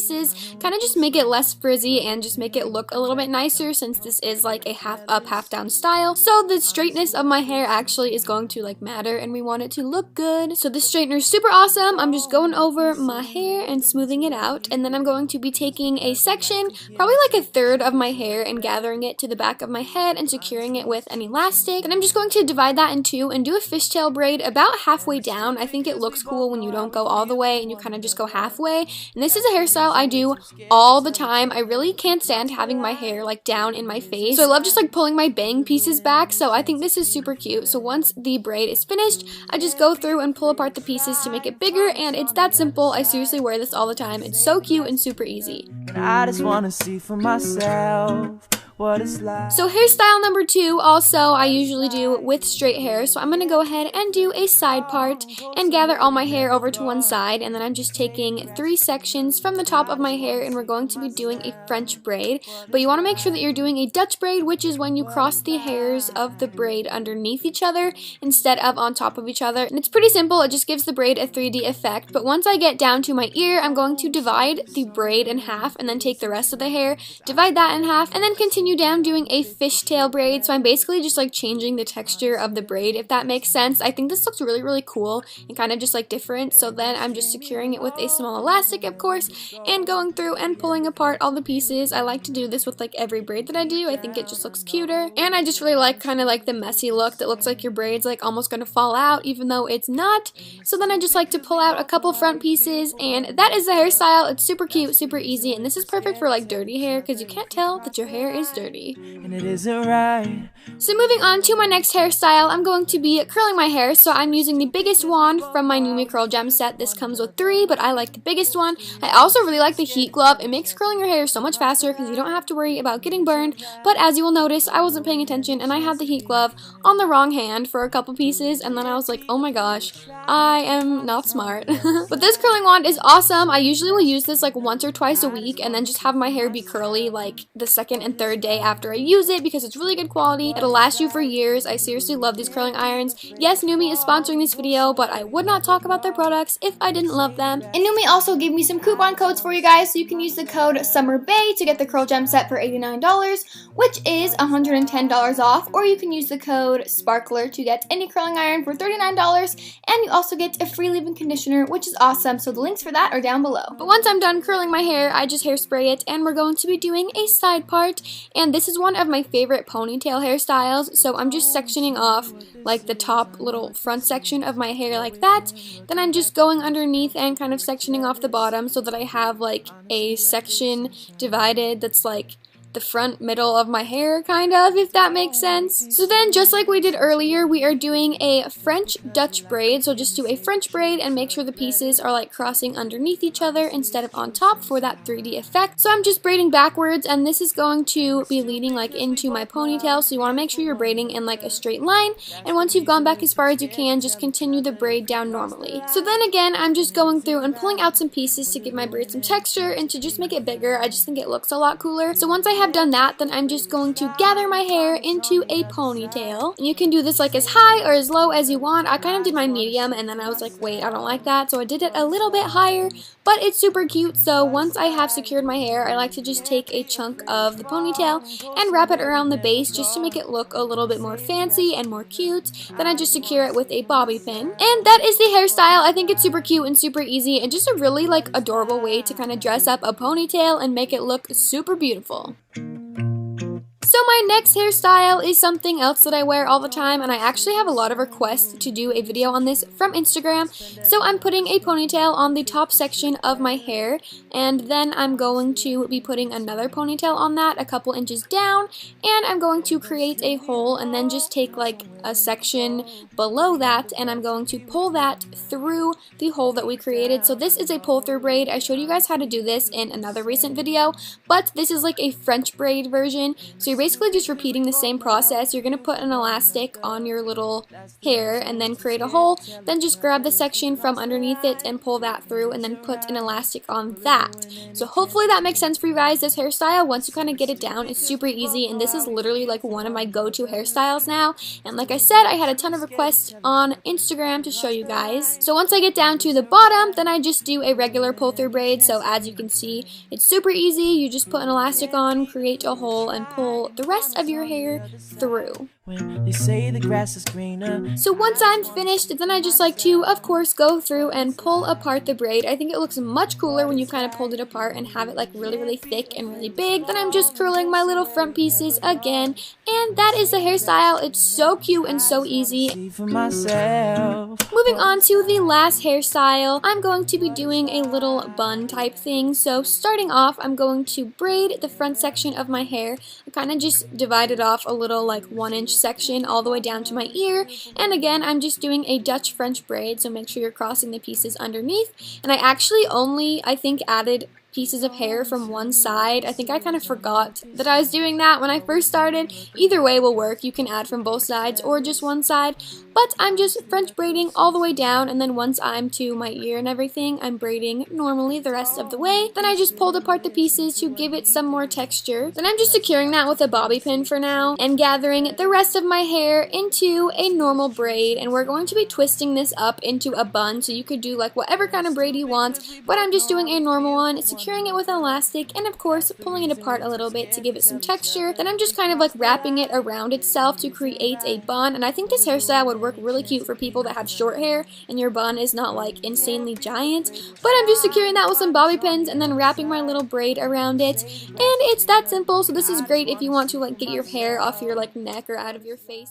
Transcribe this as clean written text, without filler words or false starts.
pieces, kind of just make it less frizzy and just make it look a little bit nicer since this is like a half up, half down style. So the straightness of my hair actually is going to like matter and we want it to look good. So this straightener is super awesome. I'm just going over my hair and smoothing it out, and then I'm going to be taking a section, probably like a third of my hair, and gathering it to the back of my head and securing it with an elastic. And I'm just going to divide that in two and do a fishtail braid about halfway down. I think it looks cool when you don't go all the way and you kind of just go halfway. And this is a hairstyle I do all the time. I really can't stand having my hair like down in my face, so I love just like pulling my bang pieces back, so I think this is super cute. So once the braid is finished, I just go through and pull apart the pieces to make it bigger, and it's that simple. I seriously wear this all the time. It's so cute and super easy. I just wanna see for myself what it's like. So hairstyle number 2 also I usually do with straight hair, so I'm going to go ahead and do a side part and gather all my hair over to one side, and then I'm just taking 3 sections from the top of my hair and we're going to be doing a French braid. But you want to make sure that you're doing a Dutch braid, which is when you cross the hairs of the braid underneath each other instead of on top of each other. And it's pretty simple, it just gives the braid a 3D effect. But once I get down to my ear, I'm going to divide the braid in half and then take the rest of the hair, divide that in half, and then continue down doing a fishtail braid. So I'm basically just like changing the texture of the braid, if that makes sense. I think this looks really cool and kind of just like different. So then I'm just securing it with a small elastic, of course, and going through and pulling apart all the pieces. I like to do this with like every braid that I do. I think it just looks cuter, and I just really like kind of like the messy look that looks like your braid's like almost gonna fall out even though it's not. So then I just like to pull out a couple front pieces, and that is the hairstyle. It's super cute, super easy, and this is perfect for like dirty hair because you can't tell that your hair is dirty. And it isn't right. So moving on to my next hairstyle, I'm going to be curling my hair. So I'm using the biggest wand from my Numi Curl Gem set. This comes with 3, but I like the biggest one. I also really like the heat glove. It makes curling your hair so much faster because you don't have to worry about getting burned. But as you will notice, I wasn't paying attention and I had the heat glove on the wrong hand for a couple pieces, and then I was like, oh my gosh, I am not smart. But this curling wand is awesome. I usually will use this like once or twice a week and then just have my hair be curly like the second and third day after I use it because it's really good quality. It'll last you for years. I seriously love these curling irons. Yes, Numi is sponsoring this video, but I would not talk about their products if I didn't love them. And Numi also gave me some coupon codes for you guys, so you can use the code SummerBay to get the Curl Gem set for $89, which is $110 off, or you can use the code SPARKLER to get any curling iron for $39, and you also get a free leave-in conditioner, which is awesome, so the links for that are down below. But once I'm done curling my hair, I just hairspray it, and we're going to be doing a side part, and this is one of my favorite ponytail hairstyles. So I'm just sectioning off like the top little front section of my hair like that. Then I'm just going underneath and kind of sectioning off the bottom so that I have like a section divided that's like the front middle of my hair, kind of, if that makes sense. So then, just like we did earlier, we are doing a French Dutch braid. So just do a French braid and make sure the pieces are like crossing underneath each other instead of on top for that 3D effect. So I'm just braiding backwards, and this is going to be leading like into my ponytail. So you want to make sure you're braiding in like a straight line, and once you've gone back as far as you can, just continue the braid down normally. So then again, I'm just going through and pulling out some pieces to give my braid some texture and to just make it bigger. I just think it looks a lot cooler. So once I have done that, then I'm just going to gather my hair into a ponytail. And you can do this like as high or as low as you want. I kind of did my medium, and then I was like, wait, I don't like that, so I did it a little bit higher, but it's super cute. So once I have secured my hair, I like to just take a chunk of the ponytail and wrap it around the base just to make it look a little bit more fancy and more cute. Then I just secure it with a bobby pin. And that is the hairstyle. I think it's super cute and super easy and just a really like adorable way to kind of dress up a ponytail and make it look super beautiful. So my next hairstyle is something else that I wear all the time, and I actually have a lot of requests to do a video on this from Instagram. So I'm putting a ponytail on the top section of my hair, and then I'm going to be putting another ponytail on that a couple inches down, and I'm going to create a hole and then just take like a section below that, and I'm going to pull that through the hole that we created. So this is a pull-through braid. I showed you guys how to do this in another recent video, but this is like a French braid version. So you're basically just repeating the same process. You're going to put an elastic on your little hair and then create a hole, then just grab the section from underneath it and pull that through and then put an elastic on that. So hopefully that makes sense for you guys. This hairstyle, once you kind of get it down, it's super easy, and this is literally like one of my go-to hairstyles now. And like I said, I had a ton of requests on Instagram to show you guys. So once I get down to the bottom, then I just do a regular pull-through braid. So as you can see, it's super easy. You just put an elastic on, create a hole, and pull the rest of your hair through. When they say the grass is greener. So once I'm finished, then I just like to, of course, go through and pull apart the braid. I think it looks much cooler when you kind of pulled it apart and have it like really thick and really big. Then I'm just curling my little front pieces again, and that is the hairstyle. It's so cute and so easy. See for myself. Moving on to the last hairstyle, I'm going to be doing a little bun type thing. So starting off, I'm going to braid the front section of my hair. I kind of just divided off a little like 1-inch section all the way down to my ear, and again I'm just doing a Dutch French braid, so make sure you're crossing the pieces underneath. And I actually only, I think, added pieces of hair from one side. I think I kind of forgot that I was doing that when I first started. Either way will work. You can add from both sides or just one side, but I'm just French braiding all the way down, and then once I'm to my ear and everything, I'm braiding normally the rest of the way. Then I just pulled apart the pieces to give it some more texture. Then I'm just securing that with a bobby pin for now and gathering the rest of my hair into a normal braid, and we're going to be twisting this up into a bun, so you could do like whatever kind of braid you want, but I'm just doing a normal one, securing it with an elastic, and of course pulling it apart a little bit to give it some texture. Then I'm just kind of like wrapping it around itself to create a bun, and I think this hairstyle would work really cute for people that have short hair and your bun is not like insanely giant. But I'm just securing that with some bobby pins and then wrapping my little braid around it, and it's that simple. So this is great if you want to like get your hair off your like neck or out of your face.